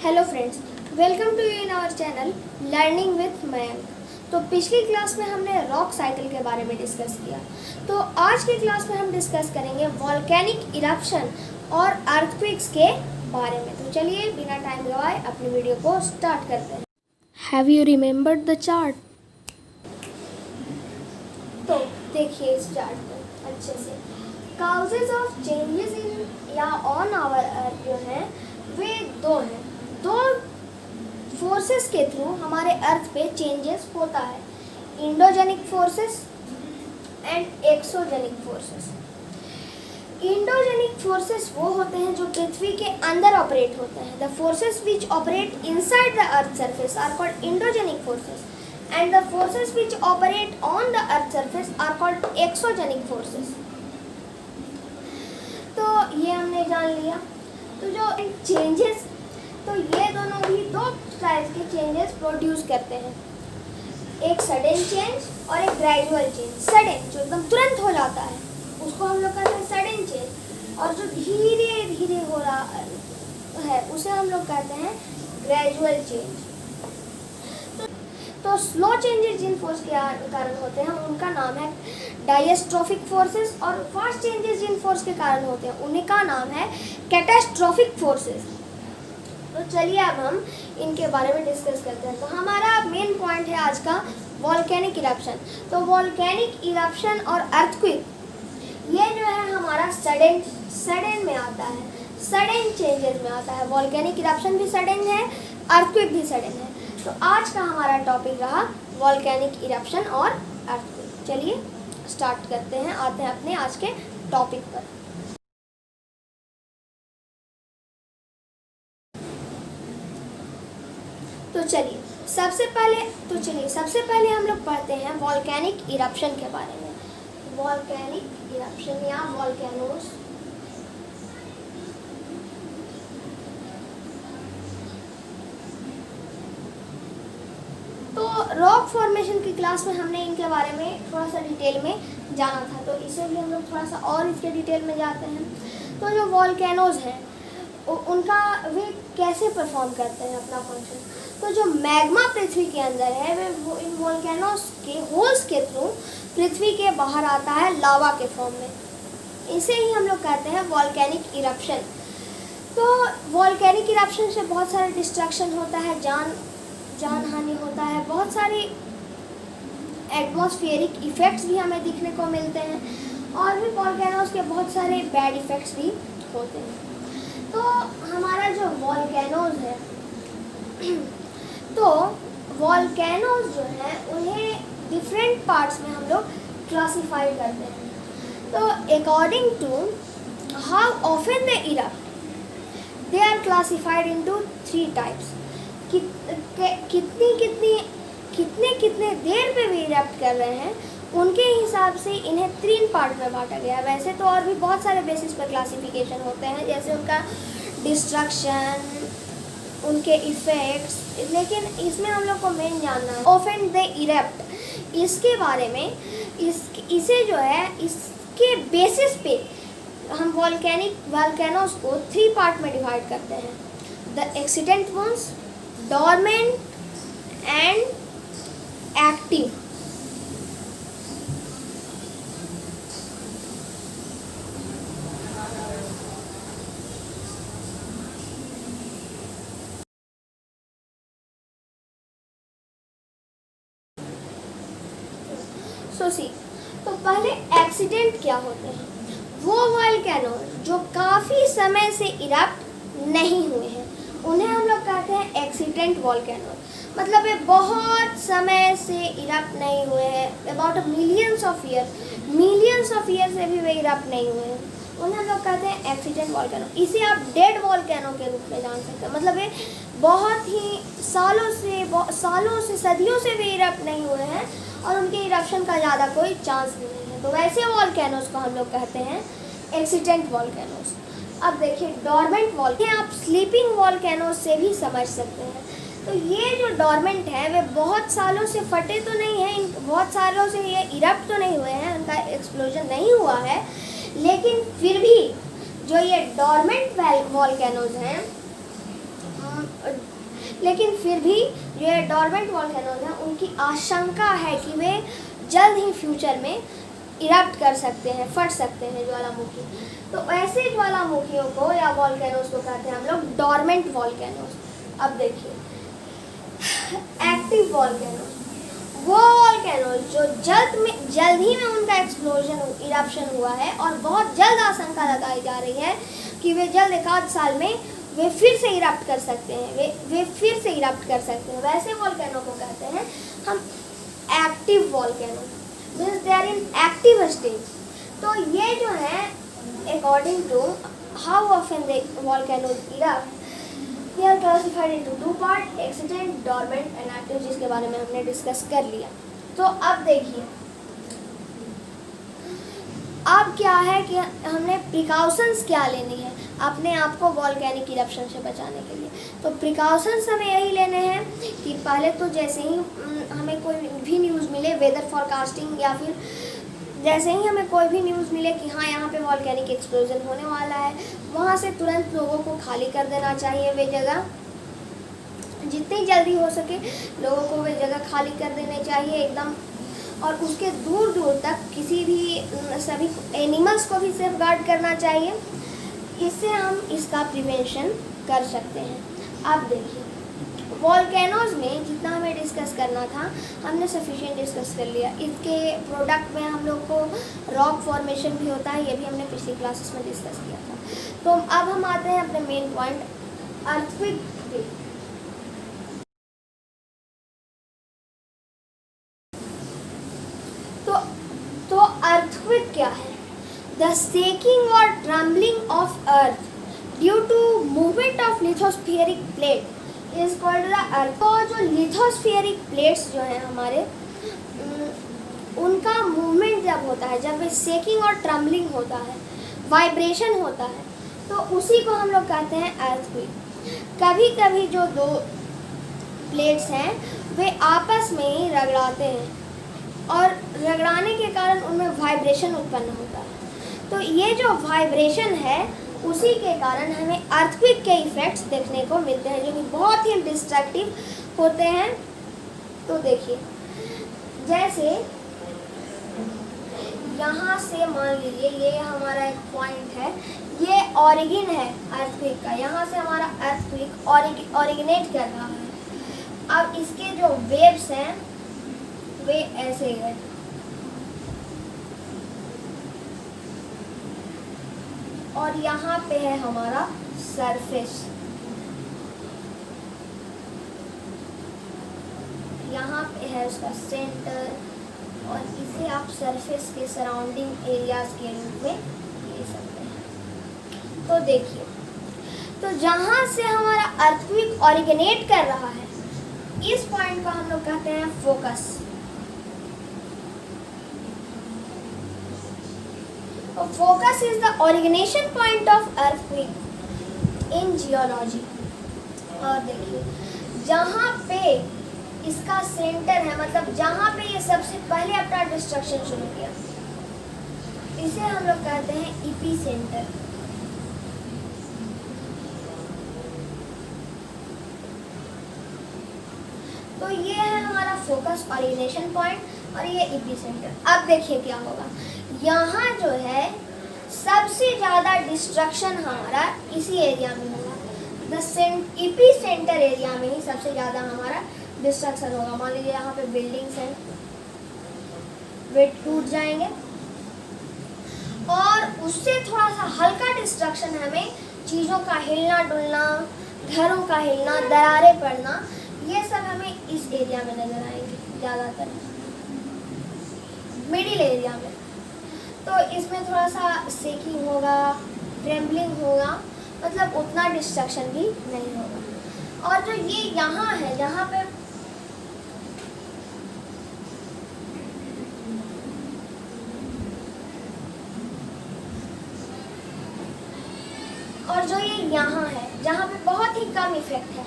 Hello friends, welcome to you in our channel learning with Mayank. तो पिछली class में हमने रॉक साइकिल के बारे में डिस्कस किया। तो आज की क्लास में हम डिस्कस करेंगे वॉल्केनिक इरप्शन और अर्थक्वेक्स के बारे में। तो चलिए बिना टाइम गवाए अपनी वीडियो को स्टार्ट करते हैं। Have you remembered the chart? तो देखिए इस चार्ट में अच्छे से काउजेज ऑफ चेंजेस इन या ऑन आवर अर्थ जो है वे दो हैं। दो फोर्सेस के थ्रू हमारे अर्थ पे चेंजेस होता है, endogenic forces and exogenic forces. Endogenic forces वो होते हैं जो पृथ्वी के अंदर ऑपरेट होते हैं। The forces which operate inside the earth surface are called endogenic forces and the forces which operate on the earth surface are called exogenic forces. तो ये हमने जान लिया। तो जो चेंजेस, तो ये दोनों भी दो टाइप के चेंजेस प्रोड्यूस करते हैं, एक सडन चेंज और एक ग्रेजुअल चेंज। सडन जो एकदम तुरंत हो जाता है उसको हम लोग कहते हैं सडन चेंज, और जो धीरे धीरे हो रहा है उसे हम लोग कहते हैं ग्रेजुअल चेंज। तो स्लो चेंजेस जिन फोर्स के कारण होते हैं उनका नाम है डायस्ट्रोफिक फोर्सेस, और फास्ट चेंजेस जिन फोर्स के कारण होते हैं उनका नाम है कैटास्ट्रोफिक फोर्सेस। तो चलिए अब हम इनके बारे में डिस्कस करते हैं। तो हमारा मेन पॉइंट है आज का वॉल्केनिक इरप्शन। तो वॉल्केनिक इरप्शन और अर्थक्वेक ये जो है हमारा सडन में आता है, सडन चेंजेस में आता है। वॉल्केनिक इरप्शन भी सडन है, अर्थक्वेक भी सडन है। तो आज का हमारा टॉपिक रहा वॉल्केनिक इरप्शन और अर्थक्वेक। चलिए स्टार्ट करते हैं, आते हैं अपने आज के टॉपिक पर। तो चलिए सबसे पहले हम लोग पढ़ते हैं वॉल्केनिक इरप्शन के बारे में। वॉल्केनिक इरप्शन या वॉल्केनोस। तो रॉक फॉर्मेशन की क्लास में हमने इनके बारे में थोड़ा सा डिटेल में जाना था, तो इसे भी हम लोग थोड़ा सा और इसके डिटेल में जाते हैं। तो जो वॉल्केनोज हैं उनका वे कैसे परफॉर्म करते हैं अपना फंक्शन। तो जो मैग्मा पृथ्वी के अंदर है वे इन वॉल्केनोज के होल्स के थ्रू पृथ्वी के बाहर आता है लावा के फॉर्म में। इसे ही हम लोग कहते हैं वॉल्केनिक इरप्शन। तो वॉल्केनिक इरप्शन से बहुत सारे डिस्ट्रक्शन होता है, जान हानि होता है, बहुत सारी एटमॉस्फेरिक इफेक्ट्स भी हमें दिखने को मिलते हैं, और भी वॉल्केनोज के बहुत सारे बैड इफेक्ट्स भी होते हैं। तो हमारा जो वॉल्केनोज है तो वॉल्केनोज जो है उन्हें डिफरेंट पार्ट्स में हम लोग क्लासीफाई करते हैं। तो according to how often they erupt they are classified into 3 types. कितने देर पे वे इरप्ट कर रहे हैं उनके हिसाब से इन्हें 3 पार्ट में बांटा गया है। वैसे तो और भी बहुत सारे बेसिस पर क्लासिफिकेशन होते हैं, जैसे उनका डिस्ट्रक्शन, उनके इफ़ेक्ट्स, लेकिन इसमें हम लोग को मेन जानना है ऑफन दे इरप्ट। इसके बारे में इसे जो है इसके बेसिस पे हम वॉल्केनोज को 3 पार्ट में डिवाइड करते हैं, the extinct ones, dormant and active. तो पहले एक्सीडेंट क्या होते हैं? वो वॉल्केनो जो काफ़ी समय से इरप्ट नहीं हुए हैं उन्हें हम लोग कहते हैं एक्सीडेंट वॉल्केनो। मतलब ये बहुत समय से इरप्ट नहीं हुए हैं, अबाउट मिलियंस ऑफ ईयर से भी वे इरप्ट नहीं हुए हैं, उन्हें हम लोग कहते हैं एक्सीडेंट वॉल्केनो। इसे आप डेड वॉल्केनो के रूप में जान सकते हैं। मतलब ये बहुत ही सालों से सदियों से भी इरप्ट नहीं हुए हैं और उनके इरप्शन का ज़्यादा कोई चांस नहीं है। तो वैसे वॉल्केनोज को हम लोग कहते हैं एक्सीडेंट वॉल्केनोज। अब देखिए डॉर्मेंट वॉल्केनो आप स्लीपिंग वॉल्केनोज से भी समझ सकते हैं। तो ये जो डॉर्मेंट है वे बहुत सालों से फटे तो नहीं हैं, बहुत सालों से ये इरप्ट तो नहीं हुए हैं, उनका एक्सप्लोजन नहीं हुआ है, लेकिन फिर भी जो ये डॉर्मेंट वॉल्केनोज हैं लेकिन फिर भी जो है डॉर्मेंट वॉल्केनोज हैं उनकी आशंका है कि वे जल्द ही फ्यूचर में इरप्ट कर सकते हैं, फट सकते हैं ज्वालामुखी। तो ऐसे ज्वालामुखियों को या वॉल्केनोज को कहते हैं हम लोग डॉर्मेंट वॉल्केनोज। अब देखिए एक्टिव वॉल्केनोज, वो वॉल्केनोज जो जल्द ही में उनका एक्सप्लोजन इरप्शन हुआ है और बहुत जल्द आशंका लगाई जा रही है कि वे जल्द एक आध साल में वे फिर से इरप्ट कर सकते हैं, वे फिर से इरप्ट कर सकते हैं। वैसे वॉल्केनो को कहते हैं हम active volcano, means they are in active stage. तो ये जो है according to how often the volcano erupt, they are classified into two part, extinct, dormant and active, जिसके बारे में हमने डिस्कस कर लिया। तो अब देखिए अब क्या है कि हमने प्रिकॉशंस क्या लेनी है अपने आप को वॉल्केनिक इरप्शन से बचाने के लिए। तो प्रिकॉशंस हमें यही लेने हैं कि पहले तो जैसे ही हमें कोई भी न्यूज़ मिले वेदर फॉरकास्टिंग या फिर जैसे ही हमें कोई भी न्यूज़ मिले कि हाँ यहाँ पे वॉल्केनिक एक्सप्लोजन होने वाला है, वहाँ से तुरंत लोगों को खाली कर देना चाहिए वे जगह, जितनी जल्दी हो सके लोगों को वे जगह खाली कर देने चाहिए एकदम। और उसके दूर दूर तक किसी भी सभी एनिमल्स को भी सेफ गार्ड करना चाहिए। इससे हम इसका प्रिवेंशन कर सकते हैं। अब देखिए वॉल्केनोज में जितना हमें डिस्कस करना था हमने सफिशिएंट डिस्कस कर लिया। इसके प्रोडक्ट में हम लोग को रॉक फॉर्मेशन भी होता है, ये भी हमने पिछली क्लासेस में डिस्कस किया था। तो अब हम आते हैं अपने मेन पॉइंट अर्थक्वेक पे। तो अर्थक्वेक क्या है? द शेकिंग और trembling of earth due to movement of lithospheric plate is called the earth. तो जो लिथोस्फियरिक प्लेट्स जो हैं हमारे, उनका मूवमेंट जब होता है, जब वे शेकिंग और ट्रम्बलिंग होता है, वाइब्रेशन होता है, तो उसी को हम लोग कहते हैं अर्थक्वेक। कभी कभी जो दो प्लेट्स हैं वे आपस में ही रगड़ाते हैं और रगड़ाने के कारण उनमें वाइब्रेशन उत्पन्न होता है। तो ये जो वाइब्रेशन है उसी के कारण हमें अर्थक्वेक के इफ़ेक्ट्स देखने को मिलते हैं, जो कि बहुत ही डिस्ट्रक्टिव होते हैं। तो देखिए जैसे यहाँ से मान लीजिए ये हमारा एक पॉइंट है, ये ऑरिजिन है अर्थक्वेक का, यहाँ से हमारा अर्थक्वेक ऑरिजिनेट कर रहा है। अब इसके जो वेव्स हैं वे ऐसे है, और यहाँ पे है हमारा सरफेस, यहाँ पे है उसका सेंटर, और इसे आप सरफेस के सराउंडिंग एरियाज के रूप में ले सकते हैं। तो देखिए, तो जहाँ से हमारा अर्थक्वेक ऑरिजिनेट कर रहा है, इस पॉइंट को हम लोग कहते हैं focus. Focus is the origination point of earthquake in geology. और देखिए जहाँ पे इसका सेंटर है, मतलब जहाँ पे ये सबसे पहले अपना डिस्ट्रक्शन शुरू किया, इसे हम लोग कहते हैं इपी सेंटर। तो ये है हमारा फोकस ओरिजिनेशन पॉइंट और ये इपी सेंटर। अब देखिए क्या होगा, यहाँ जो है सबसे ज़्यादा डिस्ट्रक्शन हमारा इसी एरिया में होगा। इपी सेंटर एरिया में ही सबसे ज़्यादा हमारा डिस्ट्रक्शन होगा। मान लीजिए यहाँ पे बिल्डिंग्स हैं, वे टूट जाएंगे, और उससे थोड़ा सा हल्का डिस्ट्रक्शन हमें चीज़ों का हिलना डुलना, घरों का हिलना, दरारें पड़ना, ये सब हमें इस एरिया में नज़र आएंगे ज़्यादातर, मिडिल एरिया में। तो इसमें थोड़ा सा शेकिंग होगा, ट्रेम्बलिंग होगा, मतलब उतना डिस्ट्रक्शन भी नहीं होगा। और जो ये यहाँ है, जहाँ पे और जो ये यहाँ है, जहाँ पे बहुत ही कम इफेक्ट है,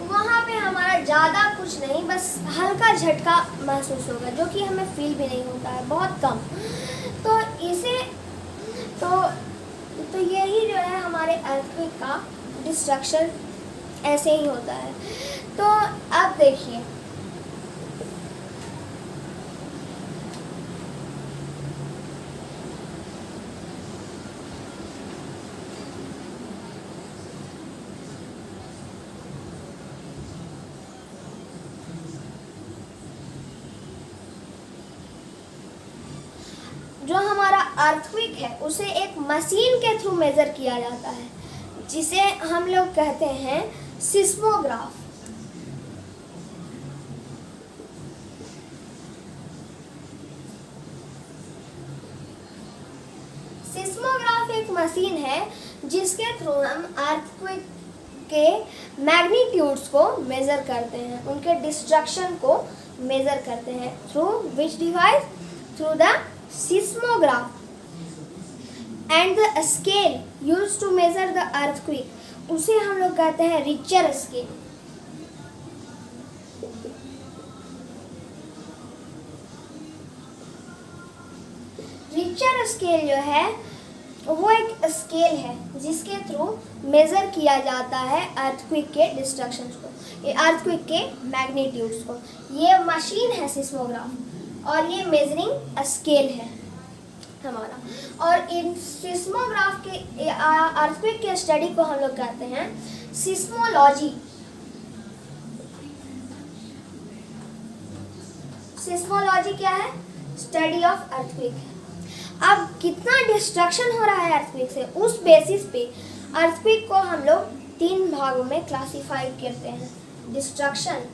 वहाँ पे हमारा ज़्यादा कुछ नहीं, बस हल्का झटका महसूस होगा, जो कि हमें फील भी नहीं होता है, बहुत कम। तो इसे तो यही जो है हमारे अर्थक्वेक का डिस्ट्रक्शन ऐसे ही होता है। तो अब देखिए, जो हमारा अर्थक्वेक है उसे एक मशीन के थ्रू मेजर किया जाता है, जिसे हम लोग कहते हैं सिस्मोग्राफ। सिस्मोग्राफ एक मशीन है जिसके थ्रू हम अर्थक्वेक के मैग्नीट्यूड्स को मेजर करते हैं, उनके डिस्ट्रक्शन को मेजर करते हैं। Through which device? Through the seismograph and the scale used to measure the earthquake, उसे हम लोग कहते हैं रिचर स्केल। रिचर स्केल जो है वो एक स्केल है जिसके थ्रू मेजर किया जाता है अर्थक्वेक के डिस्ट्रक्शंस को, ये अर्थक्वेक के मैग्नीट्यूड्स को। ये मशीन है सिस्मोग्राफ और ये मेजरिंग स्केल है हमारा। और इन सिस्मोग्राफ के अर्थक्वेक के स्टडी को हम लोग कहते हैं सिस्मोलॉजी। सिस्मोलॉजी क्या है? Study of earthquake. अब कितना डिस्ट्रक्शन हो रहा है अर्थक्वेक से, उस बेसिस पे अर्थक्वेक को हम लोग 3 भागों में क्लासिफाई करते हैं। डिस्ट्रक्शन,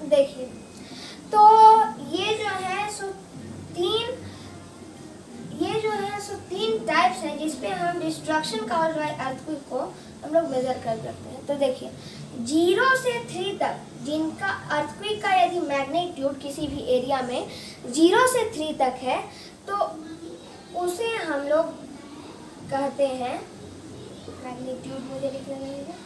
देखिए तो ये जो है सो तीन टाइप्स हैं जिसपे हम डिस्ट्रक्शन का और अर्थक्वेक को हम लोग मेजर कर सकते हैं। तो देखिए 0 से 3 तक जिनका अर्थक्वेक का यदि मैग्नीट्यूड किसी भी एरिया में 0 से 3 तक है तो उसे हम लोग कहते हैं मैग्नीट्यूड, मुझे लिखना नहीं है।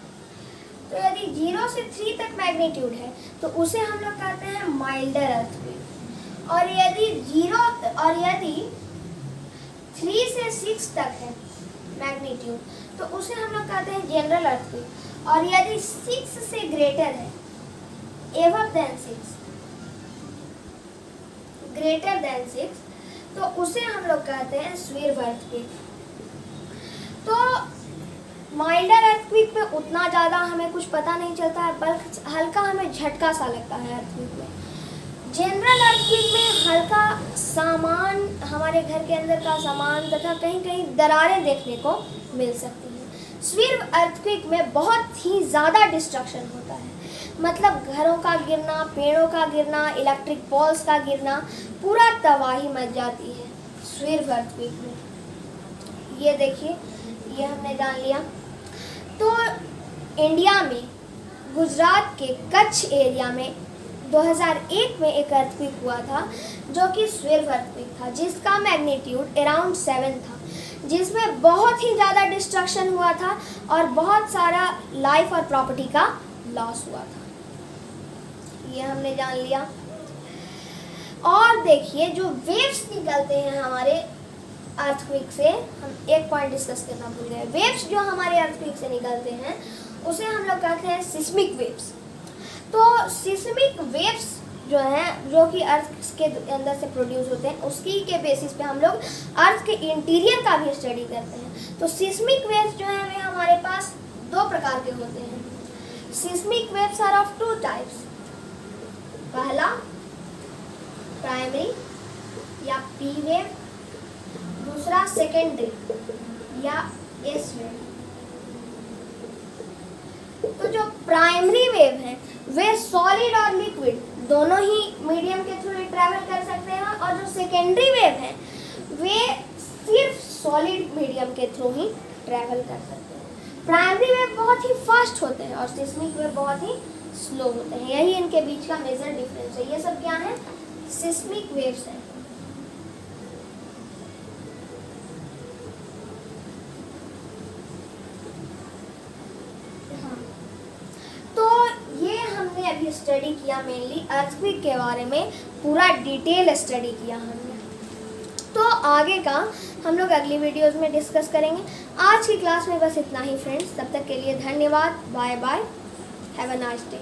तो यदि 0 से 3 तक मैग्नीट्यूड है तो उसे हम लोग कहते हैं माइल्डर अर्थक्वेक। और यदि 3 से 6 तक है मैग्नीट्यूड तो उसे हम लोग कहते हैं जनरल अर्थक्वेक। और यदि 6 से ग्रेटर है, एबव देन 6, ग्रेटर देन 6, तो उसे हम लोग कहते हैं स्विर्व अर्थक्वेक। तो माइल्डर अर्थक्वेक में उतना ज़्यादा हमें कुछ पता नहीं चलता है, बल्कि हल्का हमें झटका सा लगता है अर्थक्वेक में। जनरल अर्थक्वेक में हल्का सामान, हमारे घर के अंदर का सामान तथा कहीं कहीं दरारें देखने को मिल सकती हैं। स्विर्व अर्थक्वेक में बहुत ही ज़्यादा डिस्ट्रक्शन होता है, मतलब घरों का गिरना, पेड़ों का गिरना, इलेक्ट्रिक पोल्स का गिरना, पूरा तबाही मच जाती है स्विर्व अर्थक्वेक में। ये देखिए, ये हमने जान लिया। तो इंडिया में गुजरात के कच्छ एरिया में 2001 में एक अर्थक्वेक हुआ था जो कि स्विर्व अर्थक्वेक था, जिसका मैग्नीट्यूड अराउंड 7 था, जिसमें बहुत ही ज़्यादा डिस्ट्रक्शन हुआ था और बहुत सारा लाइफ और प्रॉपर्टी का लॉस हुआ था। ये हमने जान लिया। और देखिए जो वेव्स निकलते हैं हमारे अर्थक्वेक से, हम एक पॉइंट डिस्कस करना भूल गए। वेव्स जो हमारे अर्थक्वेक से निकलते हैं उसे हम लोग कहते हैं सिस्मिक वेव्स। तो सिस्मिक वेव्स जो हैं, जो कि अर्थ के अंदर से प्रोड्यूस होते हैं, उसकी के बेसिस पे हम लोग अर्थ के इंटीरियर का भी स्टडी करते हैं। तो सिस्मिक वेव्स जो हैं वे हमारे पास 2 प्रकार के होते हैं। Seismic waves are of 2 types. पहला प्राइमरी या पी वेव, दूसरा सेकेंडरी या एस वेव। तो जो प्राइमरी वेव है वे सॉलिड और लिक्विड दोनों ही मीडियम के थ्रू ट्रैवल कर सकते हैं, और जो सेकेंडरी वेव है वे सिर्फ सॉलिड मीडियम के थ्रू ही ट्रैवल कर सकते हैं। प्राइमरी वेव बहुत ही फास्ट होते हैं और सिस्मिक वेव बहुत ही स्लो होते हैं। यही इनके बीच का मेजर डिफरेंस है। ये सब क्या है? सिस्मिक वेव्स हैं। स्टडी किया, मेनली अर्थक्वेक के बारे में पूरा डिटेल स्टडी किया हमने। तो आगे का हम लोग अगली वीडियोस में डिस्कस करेंगे। आज की क्लास में बस इतना ही फ्रेंड्स, तब तक के लिए धन्यवाद, bye bye, have a nice day.